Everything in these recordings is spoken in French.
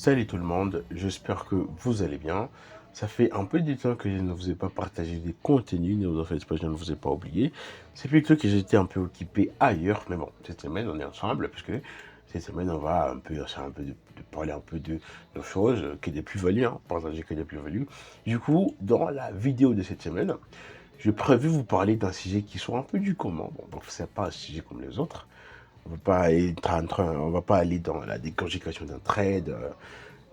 Salut tout le monde, j'espère que vous allez bien. Ça fait un peu du temps que je ne vous ai pas partagé des contenus, ne vous en faites pas, je ne vous ai pas oublié. C'est plutôt que j'étais un peu occupé ailleurs, mais bon, cette semaine on est ensemble, parce que cette semaine on va un peu, de parler un peu de choses, que des plus-values, partager que des plus-values. Du coup, dans la vidéo de cette semaine, j'ai prévu vous parler d'un sujet qui soit un peu du commun. Bon, donc c'est pas un sujet comme les autres. On va pas aller dans la décortication d'un trade.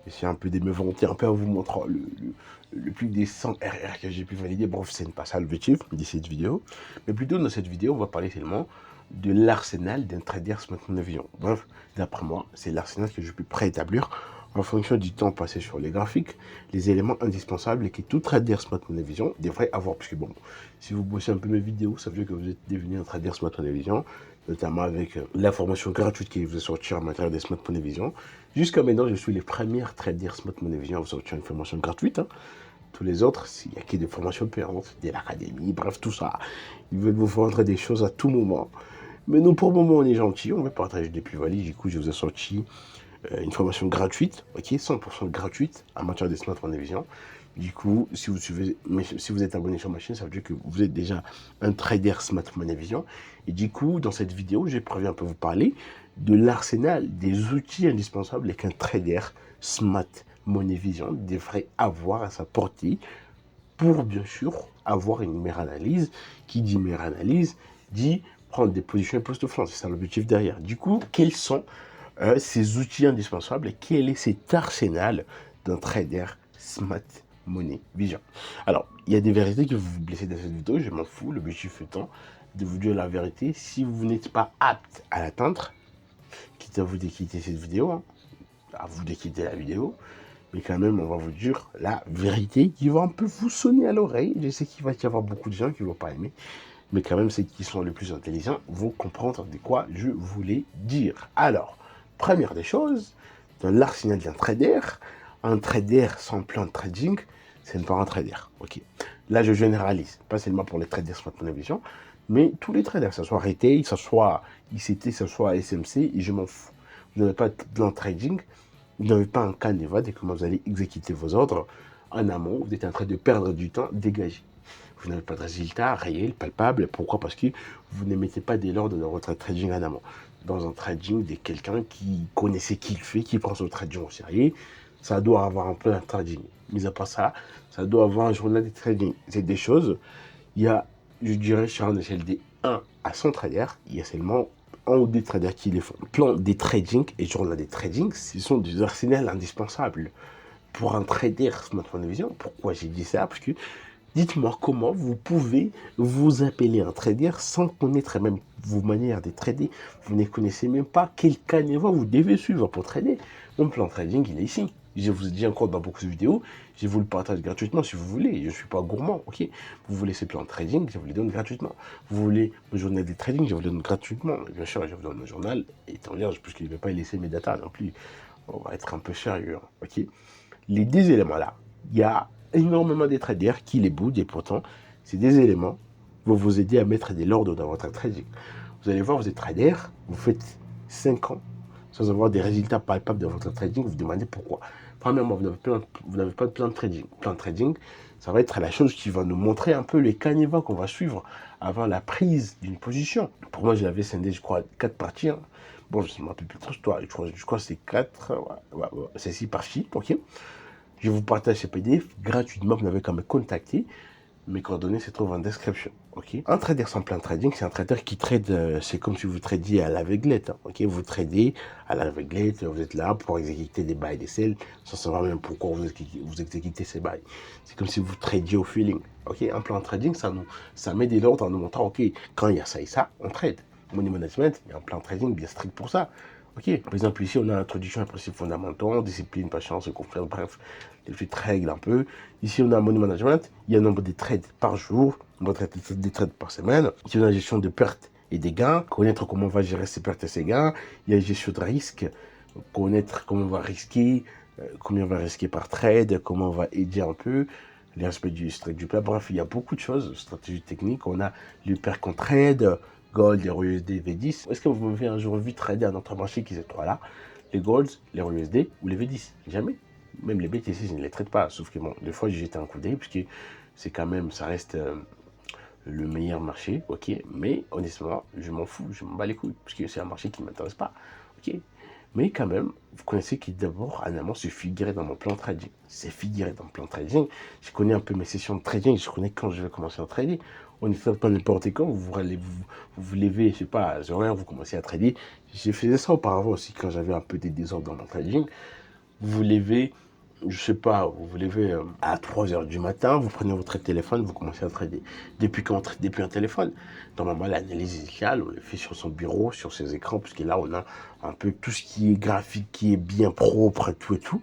Essayer un peu de me vanter, un peu en vous montrant le plus des 100 RR que j'ai pu valider. Bref, c'est pas ça l'objectif de cette vidéo. Mais plutôt dans cette vidéo, on va parler seulement de l'arsenal d'un trader smart money vision. Bref, d'après moi, c'est l'arsenal que je peux préétablir en fonction du temps passé sur les graphiques, les éléments indispensables et que tout trader smart money vision devrait avoir. Parce que bon, si vous bossez un peu mes vidéos, ça veut dire que vous êtes devenu un trader smart money vision, notamment avec la formation gratuite qui vous est sortie en matière de smart money vision. Jusqu'à maintenant, je suis les premières traders smart money vision à vous sortir une formation gratuite. Tous les autres, il n'y a que des formations payantes, de l'académie, bref, tout ça. Ils veulent vous vendre des choses à tout moment. Mais nous, pour le moment, on est gentil, on veut partager des plus-values. Du coup, je vous ai sorti une formation gratuite, ok, 100% gratuite en matière de smart money vision. Du coup, si vous êtes abonné sur ma chaîne, ça veut dire que vous êtes déjà un trader smart money vision. Et du coup, dans cette vidéo, j'ai prévu un peu vous parler de l'arsenal des outils indispensables qu'un trader smart money vision devrait avoir à sa portée pour bien sûr avoir une meilleure analyse. Qui dit meilleure analyse dit prendre des positions post-flanc. C'est ça l'objectif derrière. Du coup, quels sont ces outils indispensables et quel est cet arsenal d'un trader smart money vision? Alors, il y a des vérités que vous vous blessez dans cette vidéo, je m'en fous, l'objectif étant de vous dire la vérité. Si vous n'êtes pas apte à l'atteindre, quitte à vous de quitter cette vidéo, à vous de quitter la vidéo, mais quand même, on va vous dire la vérité qui va un peu vous sonner à l'oreille. Je sais qu'il va y avoir beaucoup de gens qui ne vont pas aimer, mais quand même, ceux qui sont les plus intelligents vont comprendre de quoi je voulais dire. Alors, première des choses, dans l'arsenal d'un trader, un trader sans plan de trading, c'est pas un trader. Ok. Là, je généralise, pas seulement pour les traders smart money vision, mais tous les traders, que ce soit retail, que ce soit ICT, que ce soit SMC, et je m'en fous. Vous n'avez pas de plan de trading, vous n'avez pas un canevas de comment vous allez exécuter vos ordres en amont, vous êtes en train de perdre du temps, dégagez. Vous n'avez pas de résultat réel, palpable. Pourquoi? Parce que vous ne mettez pas des l'ordre dans votre trading en amont. Dans un trading de quelqu'un qui connaissait qui il fait, qui prend son trading au sérieux, ça doit avoir un peu un trading. Mis à part ça, ça doit avoir un journal de trading. C'est des choses, il y a, je dirais, sur une échelle de 1 à 100 traders, il y a seulement un ou deux traders qui les font. Plan des trading et journal des trading, ce sont des arsenals indispensables pour un trader smart money vision. Pourquoi j'ai dit ça? Parce que dites-moi comment vous pouvez vous appeler un trader sans connaître même vos manières de trader. Vous ne connaissez même pas quel canevas vous devez suivre pour trader. Mon plan trading, il est ici. Je vous ai dit encore dans beaucoup de vidéos, je vous le partage gratuitement si vous voulez. Je ne suis pas gourmand, ok? Vous voulez ce plan trading, je vous le donne gratuitement. Vous voulez mon journal de trading, je vous le donne gratuitement. Bien sûr, je vous donne mon journal étant vierge, puisque je ne vais pas laisser mes datas non plus. On va être un peu sérieux, ok? Les deux éléments-là, il y a énormément de traders qui les boudent et pourtant, ces deux éléments vont vous aider à mettre de l'ordre dans votre trading. Vous allez voir, vous êtes trader, vous faites 5 ans sans avoir des résultats palpables dans votre trading, vous vous demandez pourquoi. Premièrement, vous n'avez pas de plan de trading. Plan de trading, ça va être la chose qui va nous montrer un peu les canevas qu'on va suivre avant la prise d'une position. Pour moi, je l'avais scindé, je crois, 4 parties. Bon, je ne me rappelle plus trop, je crois que c'est 4, c'est 6 parties, ok. Je vous partage ces PDF gratuitement, vous n'avez qu'à me contacter. Mes coordonnées se trouvent en description. Ok. Un trader sans plan trading, c'est un trader qui trade, c'est comme si vous tradiez à l'aveuglette. Ok. Vous tradez à l'aveuglette, vous êtes là pour exécuter des buys et des sells sans savoir même pourquoi vous exécutez ces buys. C'est comme si vous tradiez au feeling. Ok. Un plan trading, ça met de l'ordre en nous montrant, ok, quand il y a ça et ça, on trade. Money management, il y a un plan trading bien strict pour ça. Ok, par exemple, ici, on a l'introduction à principes fondamentaux, discipline, patience, confiance, bref, des petites règles un peu. Ici, on a money management, il y a un nombre de trades par jour, nombre de trades par semaine. Ici, on a la gestion de pertes et des gains, connaître comment on va gérer ses pertes et ses gains. Il y a la gestion de risque, connaître comment on va risquer, combien on va risquer par trade, comment on va aider un peu, les aspects du strike du plat. Bref, il y a beaucoup de choses, stratégie technique. On a le pair qu'on trade, Gold, RUSD, V10. Est-ce que vous m'avez un jour vu trader à notre marché qui ces trois-là? les Golds, les USD ou les V10. Jamais. Même les BTC, je ne les traite pas. Sauf que bon, des fois, j'ai jeté un coup d'œil, puisque c'est quand même, ça reste le meilleur marché, ok. Mais honnêtement, je m'en fous, je m'en bats les couilles, puisque c'est un marché qui ne m'intéresse pas, ok. Mais quand même, vous connaissez que d'abord, en amont, c'est figuré dans mon plan de trading. C'est figuré dans mon plan de trading. Je connais un peu mes sessions de trading, je connais quand je vais commencer à trader. On ne fait pas n'importe quand, vous levez, je sais pas, à 0,1, vous commencez à trader. J'ai fait ça auparavant aussi quand j'avais un peu des désordres dans mon trading. Vous vous levez, je sais pas, vous vous levez à 3 heures du matin, vous prenez votre téléphone, vous commencez à trader. Depuis qu'on trade depuis un téléphone, normalement l'analyse initiale, on le fait sur son bureau, sur ses écrans, puisque là on a un peu tout ce qui est graphique, qui est bien propre, tout et tout.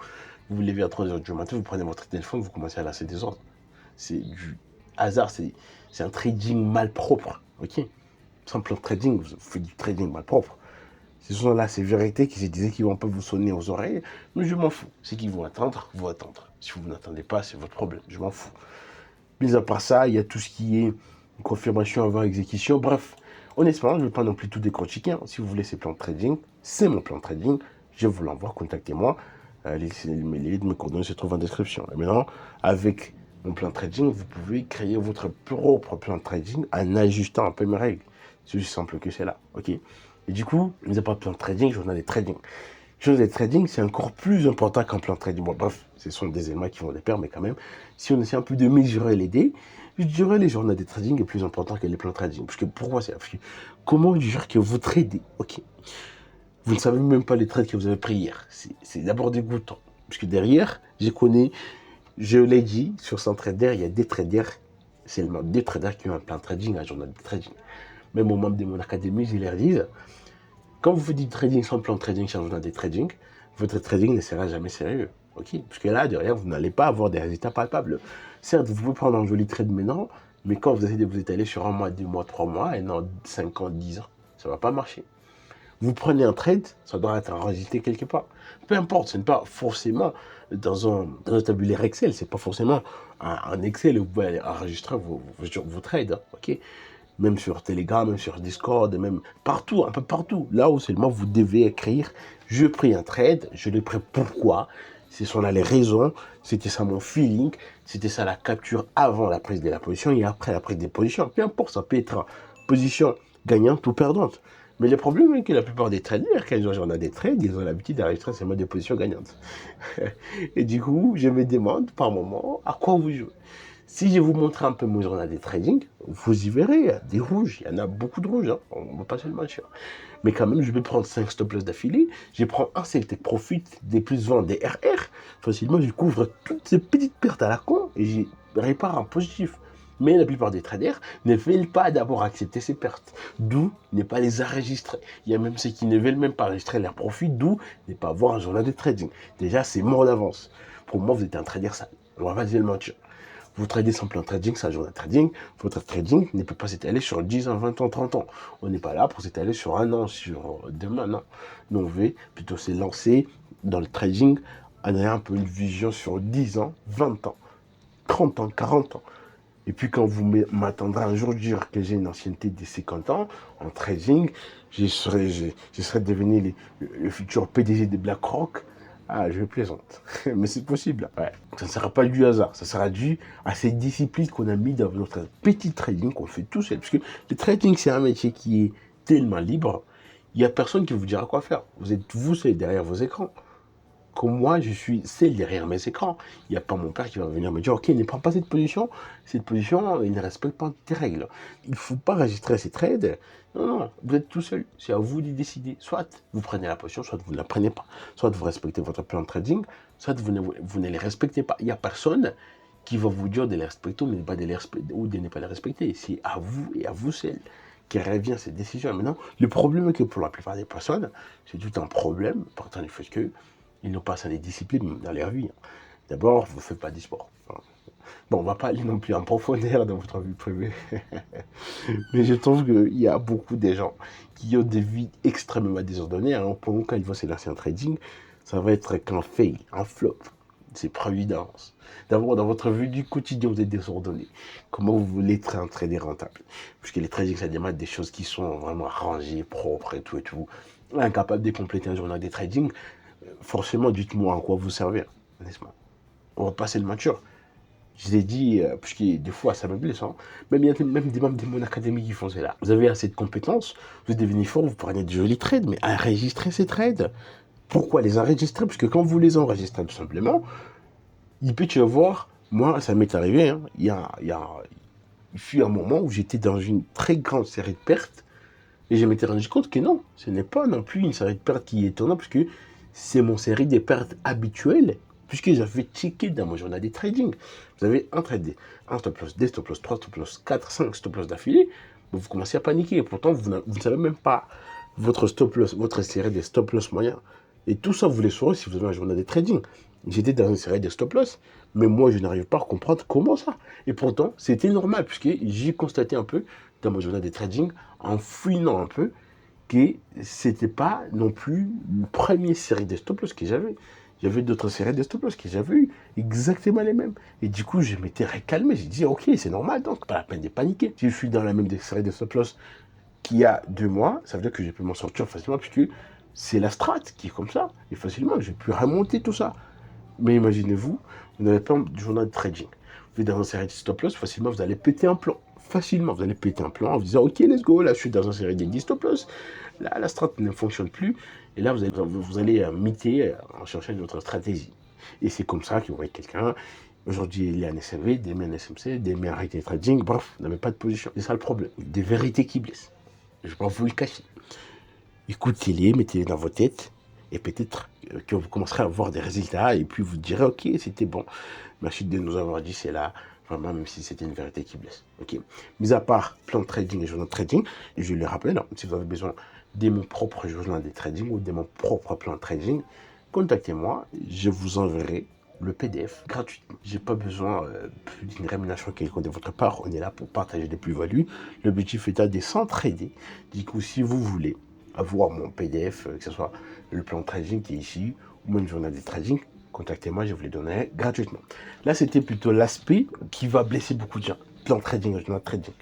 Vous vous levez à 3 heures du matin, vous prenez votre téléphone, vous commencez à lasser des ordres. C'est du hasard, c'est un trading mal propre, ok. Sans plan de trading, vous faites du trading mal propre. Ce sont là ces vérités qui se disaient qu'ils vont pas vous sonner aux oreilles, mais je m'en fous. C'est qu'ils vont attendre, vous attendre. Si vous n'attendez pas, c'est votre problème, je m'en fous. Mis à part ça, il y a tout ce qui est confirmation avant exécution. Bref, honnêtement, je ne vais pas non plus tout décortiquer. Si vous voulez ces plans de trading, c'est mon plan de trading. Je vous l'envoie, contactez-moi. Les de mes coordonnées se trouvent en description. Et maintenant, avec mon plan de trading, vous pouvez créer votre propre plan de trading en ajustant un peu mes règles. C'est aussi simple que c'est là, ok. Et du coup, mis à part plan de trading, journal de trading. Journal de trading, c'est encore plus important qu'un plan de trading. Bon, bref, ce sont des éléments qui vont de pair, mais quand même, si on essaie un peu de mesurer les dés, je dirais les journaux de trading est plus important que les plans de trading. Parce que pourquoi c'est? Parce que comment dire que vous tradez, ok, vous ne savez même pas les trades que vous avez pris hier. C'est d'abord dégoûtant. Parce que derrière, je l'ai dit, sur Centrader, il y a des traders, seulement des traders qui ont un plan de trading, un journal de trading. Même aux membres de mon académie, je leur dis, quand vous faites du trading sans plan de trading, sans journal de trading, votre trading ne sera jamais sérieux. Ok? Parce que là, derrière, vous n'allez pas avoir des résultats palpables. Certes, vous pouvez prendre un joli trade maintenant, mais quand vous essayez de vous étaler sur 1 mois, 2 mois, 3 mois, et non 5 ans, 10 ans, ça ne va pas marcher. Vous prenez un trade, ça doit être enregistré quelque part. Peu importe, ce n'est pas forcément dans un tabulaire Excel, c'est pas forcément un Excel où vous pouvez enregistrer vos trades, hein, ok? Même sur Telegram, même sur Discord, même partout, un peu partout. Là où seulement vous devez écrire, je pris un trade, je l'ai pris pourquoi, ce sont là les raisons, c'était ça mon feeling, c'était ça la capture avant la prise de la position et après la prise des positions. Peu importe, ça peut être en position gagnante ou perdante. Mais le problème est que la plupart des traders, quand ils ont des trades, ils ont l'habitude d'enregistrer seulement des positions gagnantes. Et du coup, je me demande par moment à quoi vous jouez. Si je vous montre un peu mon journal de trading, vous y verrez, il y a des rouges, il y en a beaucoup de rouges, hein, on ne va pas se le mentir. Mais quand même, je vais prendre 5 stop loss d'affilée, je prends un select profit, des plus 20, des RR, facilement je couvre toutes ces petites pertes à la con et je répare en positif. Mais la plupart des traders ne veulent pas d'abord accepter ces pertes, d'où ne pas les enregistrer. Il y a même ceux qui ne veulent même pas enregistrer leurs profits, d'où ne pas avoir un journal de trading. Déjà, c'est mort d'avance. Pour moi, vous êtes un trader sale, on va pas se le mentir. Vous tradez sans plan de trading, sans journal de trading. Votre trading ne peut pas s'étaler sur 10 ans, 20 ans, 30 ans. On n'est pas là pour s'étaler sur 1 an, sur 2 mois, non. Nous, on veut plutôt se lancer dans le trading en ayant un peu une vision sur 10 ans, 20 ans, 30 ans, 40 ans. Et puis quand vous m'attendrez un jour dire que j'ai une ancienneté de 50 ans en trading, je serai devenu le futur PDG de BlackRock. Ah, je plaisante. Mais c'est possible. Ouais. Ça ne sera pas du hasard. Ça sera dû à cette discipline qu'on a mis dans notre petit trading qu'on fait tout seul. Parce que le trading, c'est un métier qui est tellement libre. Il n'y a personne qui vous dira quoi faire. Vous êtes vous seul derrière vos écrans. Comme moi, je suis seul derrière mes écrans. Il n'y a pas mon père qui va venir me dire, ok, ne prends pas cette position, il ne respecte pas tes règles. Il ne faut pas enregistrer ces trades. Non, non, vous êtes tout seul. C'est à vous de décider. Soit vous prenez la position, soit vous ne la prenez pas. Soit vous respectez votre plan de trading, soit vous ne les respectez pas. Il n'y a personne qui va vous dire de les respecter ou de ne pas les respecter. C'est à vous et à vous seul qui revient cette décision. Maintenant, le problème est que pour la plupart des personnes, c'est tout un problème, partant du fait que ils n'ont pas ça des disciplines dans leur vie. D'abord, vous ne faites pas du sport. Bon, on ne va pas aller non plus en profondeur dans votre vie privée. Mais je trouve qu'il y a beaucoup de gens qui ont des vies extrêmement désordonnées. Hein. Pour nous, quand ils vont se lancer en trading, ça va être qu'un fail, un flop. C'est providence. D'abord, dans votre vie du quotidien, vous êtes désordonné. Comment vous voulez être un trader rentable? Puisque les trading, ça demande des choses qui sont vraiment rangées, propres et tout et tout. Incapable de compléter un journal de trading, Forcément, dites-moi en quoi vous servir, honnêtement. On va passer le mature. Je l'ai dit, parce que des fois, ça me blesse. Hein. Même il y a même des membres de mon académie qui font cela. Vous avez assez de compétences, vous devenez fort, vous prenez de jolis trades, mais enregistrez ces trades. Pourquoi les enregistrer? Parce que quand vous les enregistrez tout simplement, il peut y avoir, moi, ça m'est arrivé, hein, il fut un moment où j'étais dans une très grande série de pertes, et je m'étais rendu compte que non, ce n'est pas non plus une série de pertes qui est étonnante, parce que c'est mon série des pertes habituelles, puisque j'avais checké dans mon journal des trading. Vous avez un trade, un stop loss, des stop loss, trois stop loss, 4, 5 stop loss d'affilée, vous commencez à paniquer. Et pourtant, vous ne savez même pas votre stop loss, votre série des stop loss moyens. Et tout ça, vous les saurez si vous avez un journal des trading. J'étais dans une série des stop loss, mais moi, je n'arrive pas à comprendre comment ça. Et pourtant, c'était normal, puisque j'ai constaté un peu dans mon journal des trading, en fouinant un peu, que c'était pas non plus une première série de stop loss que j'avais. J'avais d'autres séries de stop loss que j'avais eu exactement les mêmes. Et du coup, je m'étais recalmé. J'ai dit, ok, c'est normal, donc pas la peine de paniquer. Si je suis dans la même série de stop loss qu'il y a 2 mois, ça veut dire que j'ai pu m'en sortir facilement, puisque c'est la strat qui est comme ça. Et facilement, j'ai pu remonter tout ça. Mais imaginez-vous, vous n'avez pas de journal de trading. Vous êtes dans une série de stop loss, facilement, vous allez péter un plan. Facilement, vous allez péter un plan en vous disant, ok, let's go, là, je suis dans une série de 10 stop loss. Là, la strat ne fonctionne plus. Et là, vous allez miter en cherchant une autre stratégie. Et c'est comme ça que vous voyez quelqu'un. Aujourd'hui, il est en SMV, demain en SMC, demain arrêté trading. Bref, vous n'avez pas de position. C'est ça le problème. Des vérités qui blessent. Je ne vais pas vous le cacher. Écoutez-les, mettez-les dans vos têtes. Et peut-être que vous commencerez à voir des résultats. Et puis vous direz, ok, c'était bon. Merci de nous avoir dit c'est là. Vraiment, même si c'était une vérité qui blesse. Ok. Mis à part plan de trading et journal de trading, je le rappelle, non, si vous avez besoin de mon propre journal de trading ou de mon propre plan de trading, contactez-moi. Je vous enverrai le PDF gratuitement. J'ai pas besoin d'une rémunération quelconque de votre part. On est là pour partager des plus-values. L'objectif est de s'entraider. Du coup, si vous voulez avoir mon PDF, que ce soit le plan de trading qui est ici, ou même le journal de trading, contactez-moi, je vous les donnerai gratuitement. Là, c'était plutôt l'aspect qui va blesser beaucoup de gens. Plan de trading, journal de trading.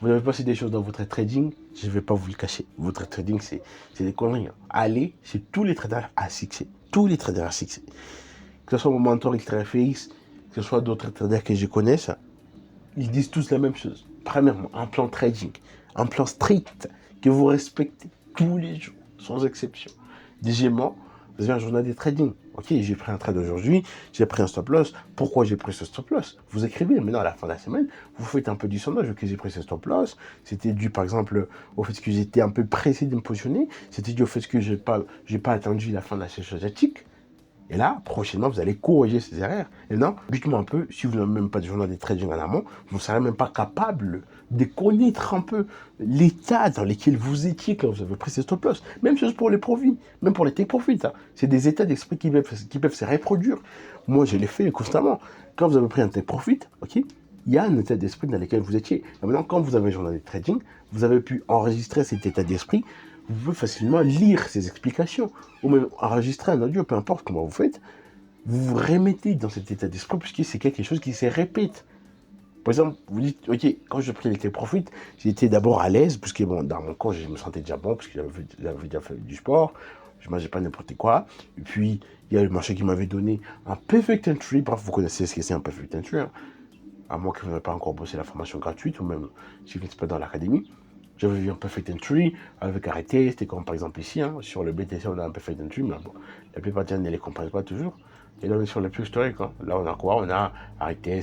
Vous avez passé des choses dans votre trading, je ne vais pas vous le cacher. Votre trading, c'est des conneries. Hein. Allez chez tous les traders à succès. Tous les traders à succès. Que ce soit mon mentor XTRFX, que ce soit d'autres traders que je connaisse, ils disent tous la même chose. Premièrement, un plan trading, un plan strict que vous respectez tous les jours, sans exception. Deuxièmement, vous avez un journal de trading. Ok, j'ai pris un trade aujourd'hui, j'ai pris un stop loss. Pourquoi j'ai pris ce stop loss? Vous écrivez, maintenant à la fin de la semaine, vous faites un peu du sondage, ok, j'ai pris ce stop loss. C'était dû par exemple au fait que j'étais un peu pressé de me positionner. C'était dû au fait que j'ai pas attendu la fin de la sèche asiatique. Et là, prochainement, vous allez corriger ces erreurs. Et non, dites-moi un peu, si vous n'avez même pas de journal de trading en amont, vous ne serez même pas capable de connaître un peu l'état dans lequel vous étiez quand vous avez pris ces stop loss. Même chose pour les profits, même pour les take profits. Hein. C'est des états d'esprit qui peuvent se reproduire. Moi, je l'ai fait constamment. Quand vous avez pris un take profit, ok, il y a un état d'esprit dans lequel vous étiez. Et maintenant, quand vous avez un journal de trading, vous avez pu enregistrer cet état d'esprit. Vous pouvez facilement lire ces explications ou même enregistrer un audio, peu importe comment vous faites, vous vous remettez dans cet état d'esprit puisque c'est quelque chose qui se répète. Par exemple, vous dites, ok, quand je pris les profits, j'étais d'abord à l'aise, puisque bon, dans mon corps, je me sentais déjà bon, parce que j'avais déjà fait du sport, je ne mangeais pas n'importe quoi. Et puis, il y a le marché qui m'avait donné un perfect entry. Bref, vous connaissez ce que c'est un perfect entry, hein, à moins que vous n'ayez pas encore bossé la formation gratuite, ou même si vous n'êtes pas dans l'académie. J'avais vu un perfect entry avec arrêté, c'était comme par exemple ici, hein, sur le BTC on a un perfect entry, mais bon, la plupart des gens ne les comprennent pas toujours. Et là on est sur le plus historique, hein. Là on a quoi? On a arrêté,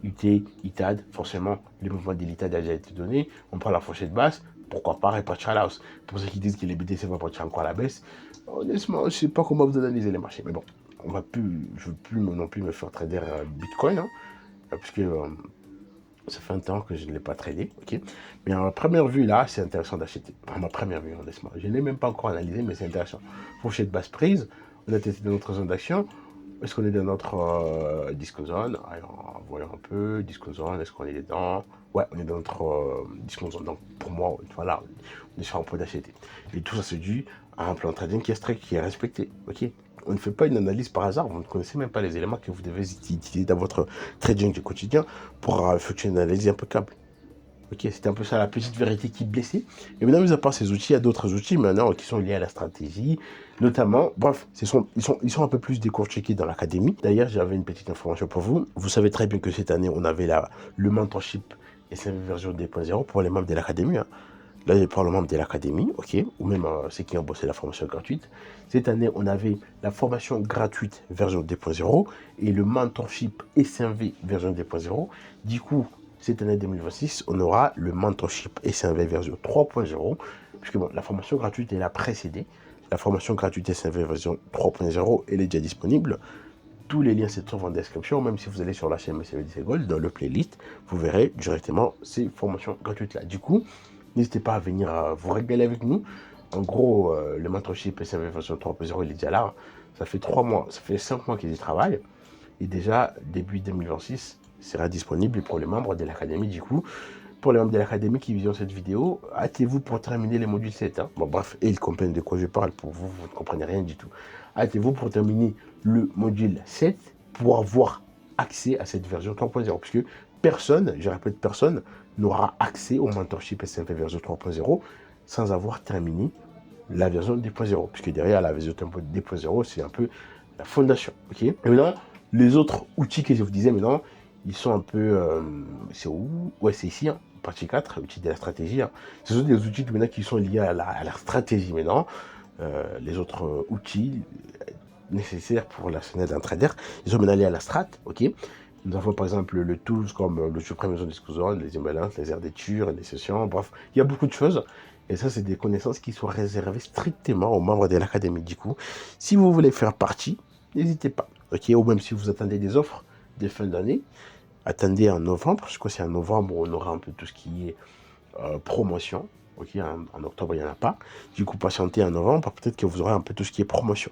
UT, ITAD, forcément le mouvement de l'ITAD a déjà été donné, on prend la fourchette basse, pourquoi pas repartir à la hausse. Pour ceux qui disent que les BTC vont partir encore à la baisse, honnêtement je ne sais pas comment vous analyser les marchés, mais bon, je ne veux plus non plus me faire trader Bitcoin, hein, puisque ça fait un temps que je ne l'ai pas tradé, ok. Mais à ma première vue, là, c'est intéressant d'acheter. À ma première vue, honnêtement. Je ne l'ai même pas encore analysé, mais c'est intéressant. Fourchette basse prise, on a testé dans notre zone d'action. Est-ce qu'on est dans notre discount zone? Alors, voyons un peu. Discount zone, est-ce qu'on est dedans? Ouais, on est dans notre discount zone. Donc, pour moi, voilà, on est sur un point d'acheter. Et tout ça, c'est dû à un plan de trading qui est strict, qui est respecté, ok. On ne fait pas une analyse par hasard, vous ne connaissez même pas les éléments que vous devez utiliser dans votre trading du quotidien pour effectuer une analyse impeccable. Ok, c'était un peu ça la petite vérité qui blessait. Et maintenant, mis à part ces outils, il y a d'autres outils maintenant qui sont liés à la stratégie, notamment, bref, ils sont un peu plus décortiqués dans l'académie. D'ailleurs, j'avais une petite information pour vous. Vous savez très bien que cette année, on avait le mentorship SMV version 2.0 pour les membres de l'académie. Hein. Là, je parle aux membres de l'académie, ok, ou même ceux qui ont bossé la formation gratuite. Cette année, on avait la formation gratuite version 2.0 et le mentorship SMV version 2.0. Du coup, cette année 2026, on aura le mentorship SMV version 3.0, puisque bon, la formation gratuite, elle a précédé. La formation gratuite SMV version 3.0, elle est déjà disponible. Tous les liens se trouvent en description, même si vous allez sur la chaîne MCV10 Gold, dans le playlist, vous verrez directement ces formations gratuites-là. Du coup, n'hésitez pas à venir vous régaler avec nous. En gros, le mentorship SMV version 3.0, il est déjà là. Ça fait 3 mois, ça fait 5 mois qu'ils y travaillent. Et déjà, début 2026, sera disponible pour les membres de l'académie. Du coup, pour les membres de l'académie qui visionent cette vidéo, hâtez-vous pour terminer les modules 7. Hein. Bon, bref, et ils comprennent de quoi je parle. Pour vous, vous ne comprenez rien du tout. Hâtez-vous pour terminer le module 7 pour avoir accès à cette version 3.0. Puisque personne, je répète, personne n'aura accès au mentorship SMV version 3.0 sans avoir terminé la version 2.0. Puisque derrière la version 2.0, c'est un peu la fondation. Ok. Et maintenant, les autres outils que je vous disais maintenant, ils sont un peu... c'est où? Ouais, c'est ici, hein, partie 4, outils de la stratégie. Hein. Ce sont des outils maintenant qui sont liés à la stratégie maintenant. Les autres outils nécessaires pour la scène d'un trader, ils sont maintenant liés à la strat, ok. Nous avons par exemple le tools comme le suprême discussion, les imbalances, les aires d'études, les sessions, bref, il y a beaucoup de choses. Et ça, c'est des connaissances qui sont réservées strictement aux membres de l'académie. Du coup, si vous voulez faire partie, n'hésitez pas. Ok, ou même si vous attendez des offres de fin d'année, attendez en novembre, parce que c'est en novembre où on aura un peu tout ce qui est promotion. Ok, en octobre, il n'y en a pas. Du coup, patientez en novembre, peut-être que vous aurez un peu tout ce qui est promotion.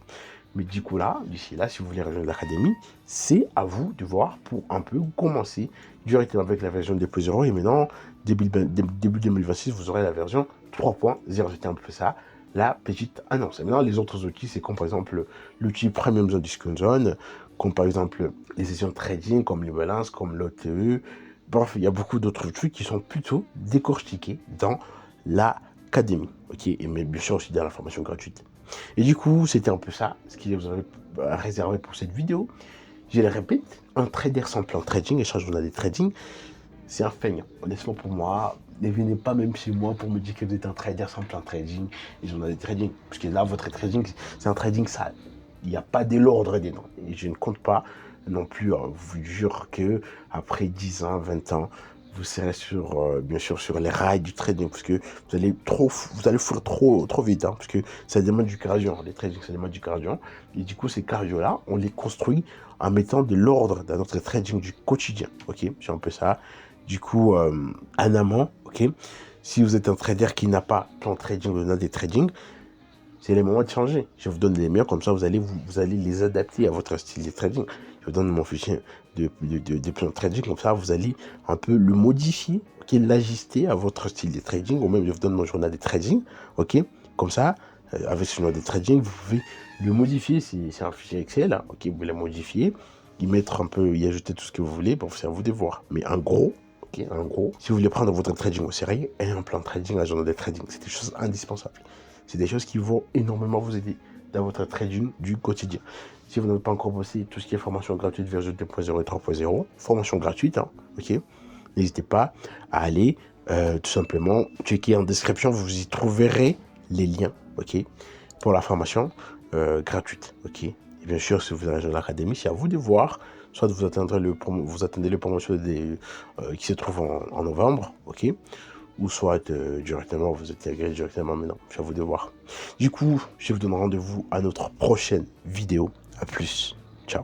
Mais du coup là, d'ici là, si vous voulez rejoindre l'académie, c'est à vous de voir pour un peu commencer directement avec la version 2.0. Et maintenant, début 2026, vous aurez la version 3.0. C'était un peu ça, la petite annonce. Et maintenant, les autres outils, c'est comme par exemple l'outil Premium Zone Discount Zone, comme par exemple les sessions de trading, comme les balances, comme l'OTE. Bref, il y a beaucoup d'autres trucs qui sont plutôt décortiqués dans l'académie. Ok, et mais bien sûr aussi dans la formation gratuite. Et du coup, c'était un peu ça, ce que vous avez réservé pour cette vidéo. Je le répète, un trader sans plan trading, échange journalier trading, c'est un feignant. Honnêtement, pour moi, ne venez pas même chez moi pour me dire que vous êtes un trader sans plan trading et journalier trading. Parce que là, votre trading, c'est un trading sale. Il n'y a pas de l'ordre dedans. Et je ne compte pas non plus, vous jure que après 10 ans, 20 ans, vous serez bien sûr sur les rails du trading, parce que vous allez faire trop vite, hein, parce que ça demande du cardio, les trading ça demande du cardio, et du coup ces cardio là, on les construit en mettant de l'ordre dans notre trading du quotidien, ok, c'est un peu ça. Du coup, en amont, ok, si vous êtes un trader qui n'a pas plan trading ou des trading, c'est le moment de changer. Je vous donne les meilleurs, comme ça vous allez les adapter à votre style de trading. Je vous donne mon fichier de plan de trading, comme ça vous allez un peu le modifier, ok, l'ajuster à votre style de trading, ou même je vous donne mon journal de trading, ok, comme ça, avec ce journal de trading, vous pouvez le modifier, c'est un fichier Excel, hein, ok, vous pouvez le modifier, y mettre un peu, y ajouter tout ce que vous voulez, bon, c'est à vous de voir. Mais en gros, ok, en gros, si vous voulez prendre votre trading au sérieux, et un plan de trading, un journal de trading, c'est des choses indispensables. C'est des choses qui vont énormément vous aider dans votre trading du quotidien. Si vous n'avez pas encore bossé tout ce qui est formation gratuite version 2.0 et 3.0, formation gratuite, hein, ok, n'hésitez pas à aller tout simplement checker en description, vous y trouverez les liens, ok, pour la formation gratuite, ok. Et bien sûr, si vous allez rejoindre l'académie, c'est à vous de voir. Soit vous attendez le promotion qui se trouve en novembre, ok, ou soit directement vous intégrez directement maintenant. C'est à vous de voir. Du coup, je vous donne rendez-vous à notre prochaine vidéo. À plus. Ciao.